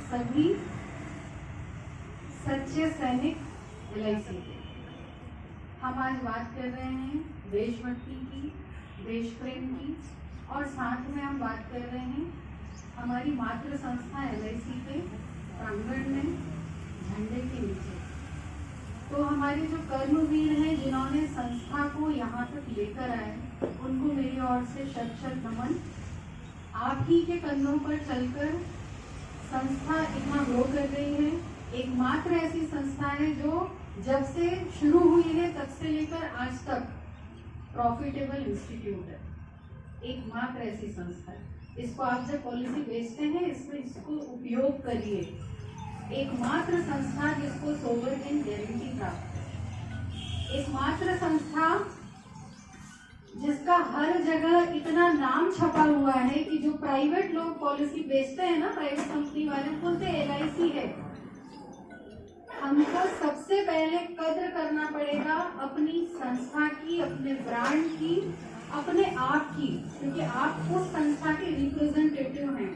सभी सच्चे सैनिक LIC के। हम आज बात कर रहे हैं देशभक्ति की, देश प्रेम की, और साथ में हम बात कर रहे हैं हमारी मातृ संस्था LIC के प्रांगण में झंडे के नीचे। तो हमारे जो कर्मवीर हैं जिन्होंने संस्था को यहाँ तक लेकर आए, उनको मेरी ओर से शत शत नमन। आप ही के कंधों पर चलकर संस्था इतना ग्रो कर रही है। एकमात्र ऐसी संस्था है जो जब से शुरू हुई है तब से लेकर आज तक प्रॉफिटेबल इंस्टीट्यूट है। एकमात्र ऐसी संस्था है। इसको आप जब पॉलिसी बेचते हैं इसमें इसको उपयोग करिए। एकमात्र संस्था जिसको सोवरेन गारंटी प्राप्त है। एकमात्र संस्था जिसका हर जगह इतना नाम छपा हुआ है कि जो प्राइवेट लोग पॉलिसी बेचते हैं ना, प्राइवेट कंपनी वाले बोलते LIC है। हमको सबसे पहले कद्र करना पड़ेगा अपनी संस्था की, अपने ब्रांड की, अपने आप की, क्योंकि आप उस संस्था के रिप्रेजेंटेटिव हैं।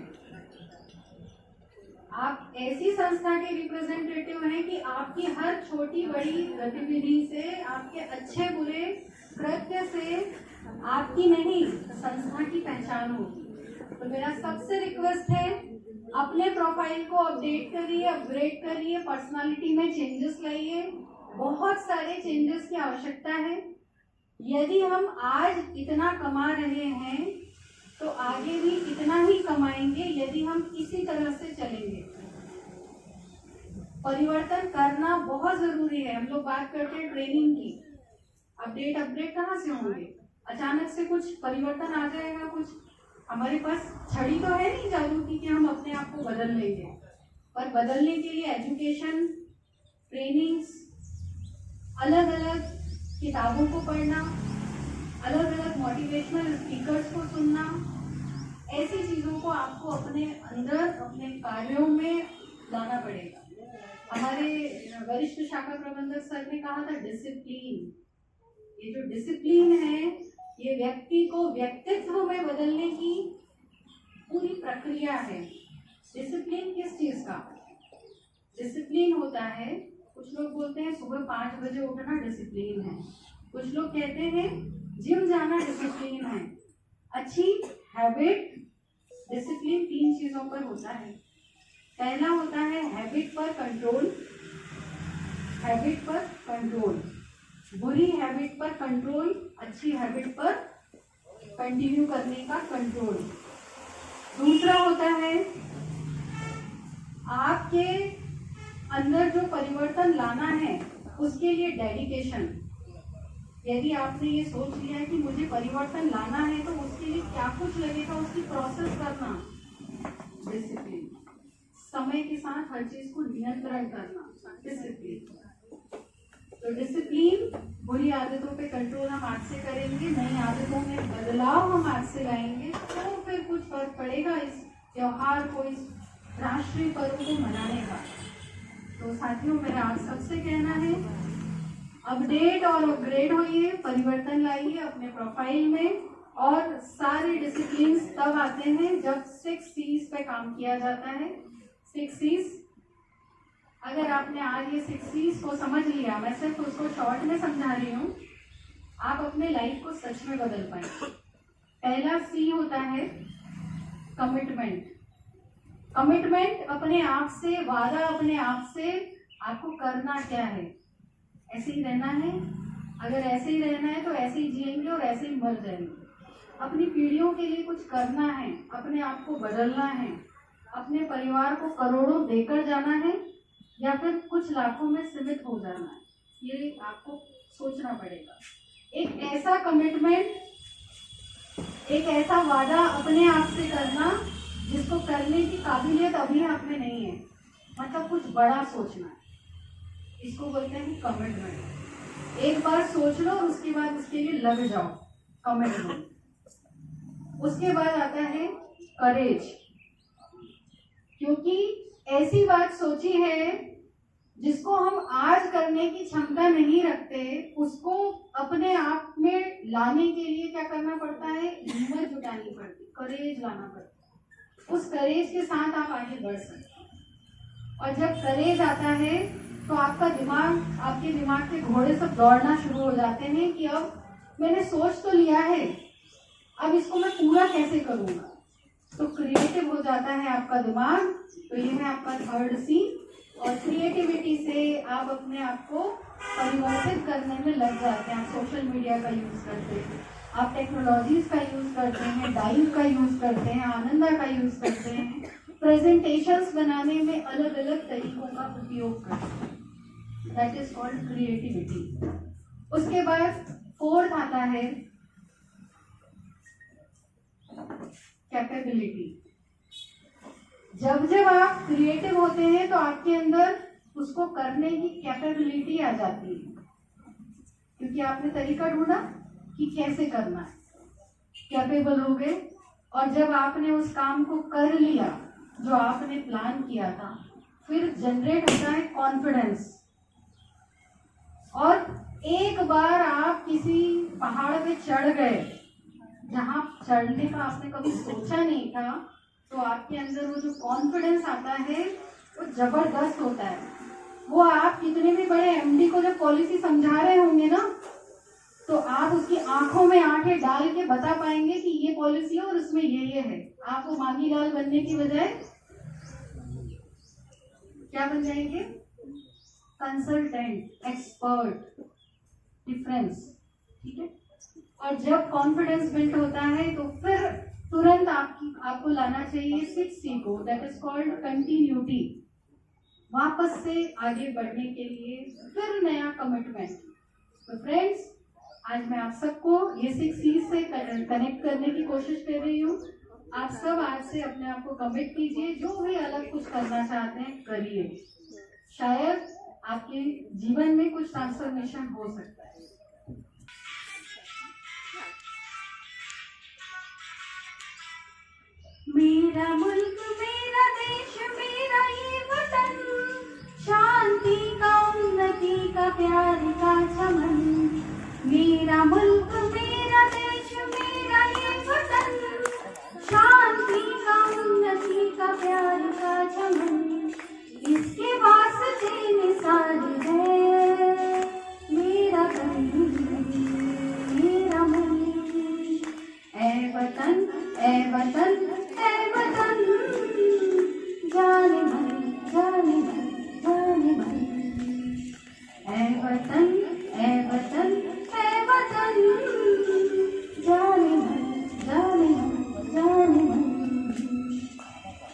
आप ऐसी संस्था के रिप्रेजेंटेटिव हैं कि आपकी हर छोटी बड़ी गतिविधि से, आपके अच्छे बुरे कृत्य से आपकी नहीं, संस्था की पहचान होगी। तो मेरा सबसे रिक्वेस्ट है, अपने प्रोफाइल को अपडेट करिए, अपग्रेड करिए, पर्सनालिटी में चेंजेस लाइए। बहुत सारे चेंजेस की आवश्यकता है। यदि हम आज इतना कमा रहे हैं तो आगे भी इतना ही कमाएंगे यदि हम इसी तरह से चलेंगे। परिवर्तन करना बहुत जरूरी है। हम लोग बात करते हैं ट्रेनिंग की, अपडेट कहाँ से होंगे? अचानक से कुछ परिवर्तन आ जाएगा? कुछ हमारे पास छड़ी तो है नहीं जादू की कि हम अपने आप को बदल लेंगे। पर बदलने के लिए एजुकेशन, ट्रेनिंग्स, अलग अलग किताबों को पढ़ना, अलग अलग मोटिवेशनल स्पीकर्स को सुनना, ऐसी चीजों को आपको अपने अंदर, अपने कार्यों में लाना पड़ेगा। हमारे वरिष्ठ शाखा प्रबंधक सर ने कहा था डिसिप्लिन। ये जो डिसिप्लिन है ये व्यक्ति को व्यक्तित्व में बदलने की पूरी प्रक्रिया है। डिसिप्लिन किस चीज का? डिसिप्लिन होता है, कुछ लोग बोलते हैं सुबह 5 बजे उठना डिसिप्लिन है, कुछ लोग कहते हैं जिम जाना डिसिप्लिन है। अच्छी हैबिट डिसिप्लिन 3 चीजों पर होता है। पहला होता है हैबिट पर कंट्रोल, हैबिट पर कंट्रोल, बुरी हैबिट पर कंट्रोल, अच्छी हैबिट पर कंटिन्यू करने का कंट्रोल। दूसरा होता है आपके अंदर जो परिवर्तन लाना है उसके लिए डेडिकेशन। यदि आपने ये सोच लिया है कि मुझे परिवर्तन लाना है तो उसके लिए क्या कुछ लगेगा, उसकी प्रोसेस करना, डिसिप्लिन। समय के साथ हर चीज को नियंत्रण करना, डिसिप्लिन। तो डिसिप्लिन, बुरी आदतों पे कंट्रोल हम आज से करेंगे, नई आदतों में बदलाव हम आज से लाएंगे, तो फिर कुछ फर्क पड़ेगा इस त्योहार को, इस राष्ट्रीय पर्व को मनाने का। तो साथियों, मेरा आप सबसे कहना है अपडेट और अपग्रेड होइए, परिवर्तन लाइए अपने प्रोफाइल में। और सारे डिसिप्लिन तब आते हैं जब 6 C's पे काम किया जाता है। 6 C's, अगर आपने आज ये 6 C's को समझ लिया, मैं सिर्फ उसको शॉर्ट में समझा रही हूँ, आप अपने लाइफ को सच में बदल पाएंगे। पहला C होता है कमिटमेंट। कमिटमेंट अपने आप से, वादा अपने आप से, आपको करना क्या है, ऐसे ही रहना है। अगर ऐसे ही रहना है तो ऐसे ही जिएंगे और ऐसे ही मर जाएंगे। अपनी पीढ़ियों के लिए कुछ करना है, अपने आप को बदलना है, अपने परिवार को करोड़ों देकर जाना है या फिर कुछ लाखों में सीमित हो जाना है, ये आपको सोचना पड़ेगा। एक ऐसा कमिटमेंट, एक ऐसा वादा अपने आप से करना जिसको करने की काबिलियत अभी आप में नहीं है, मतलब कुछ बड़ा सोचना है, इसको बोलते हैं कमिटमेंट। एक बार सोच लो, उसके बाद उसके लिए लग जाओ, कमिटमेंट। उसके बाद आता है करेज, क्योंकि ऐसी बात सोची है जिसको हम आज करने की क्षमता नहीं रखते, उसको अपने आप में लाने के लिए क्या करना पड़ता है, हिम्मत जुटानी पड़ती, करेज लाना पड़ता है। उस करेज के साथ आप आगे बढ़ सकते हैं। और जब करेज आता है तो आपके दिमाग के घोड़े सब दौड़ना शुरू हो जाते हैं कि अब मैंने सोच तो लिया है, अब इसको मैं पूरा कैसे करूंगा। तो क्रिएटिव हो जाता है आपका दिमाग। तो ये है आपका थर्ड सी। और क्रिएटिविटी से आप अपने आप को परिवर्तित करने में लग जाते हैं। आप सोशल मीडिया का यूज करते हैं, आप टेक्नोलॉजीज का यूज करते हैं, डाइव का यूज करते हैं, आनंदा का यूज करते हैं, प्रेजेंटेशंस बनाने में अलग अलग तरीकों का उपयोग करते हैं। That is called creativity. उसके बाद फोर्थ आता है कैपेबिलिटी। जब जब आप क्रिएटिव होते हैं तो आपके अंदर उसको करने की कैपेबिलिटी आ जाती है, क्योंकि आपने तरीका ढूंढा कि कैसे करना है, कैपेबल हो गए। और जब आपने उस काम को कर लिया जो आपने प्लान किया था, फिर जनरेट होता है कॉन्फिडेंस। और एक बार आप किसी पहाड़ पे चढ़ गए जहां चढ़ने का आपने कभी सोचा नहीं था, तो आपके अंदर वो जो कॉन्फिडेंस आता है वो जबरदस्त होता है। वो आप कितने भी बड़े एमडी को जब पॉलिसी समझा रहे होंगे ना, तो आप उसकी आंखों में आंखें डाल के बता पाएंगे कि ये पॉलिसी है और उसमें ये है। आप वो मांगी लाल बनने की बजाय क्या बन जाएंगे? Consultant, expert. डिफरेंस, ठीक है। और जब कॉन्फिडेंस बिल्ड होता है तो फिर तुरंत आपको लाना चाहिए 6C को, दैट इज कॉल्ड कंटिन्यूटी। वापस से आगे बढ़ने के लिए फिर नया कमिटमेंट। तो फ्रेंड्स, आज मैं आप सबको ये 6C से कनेक्ट करने की कोशिश कर रही हूँ। आप सब आज से अपने आप को कमिट कीजिए, जो भी अलग कुछ करना चाहते हैं करिए। शायद आपके जीवन में कुछ ट्रांसफॉर्मेशन हो सकता है। मेरा मुल्क में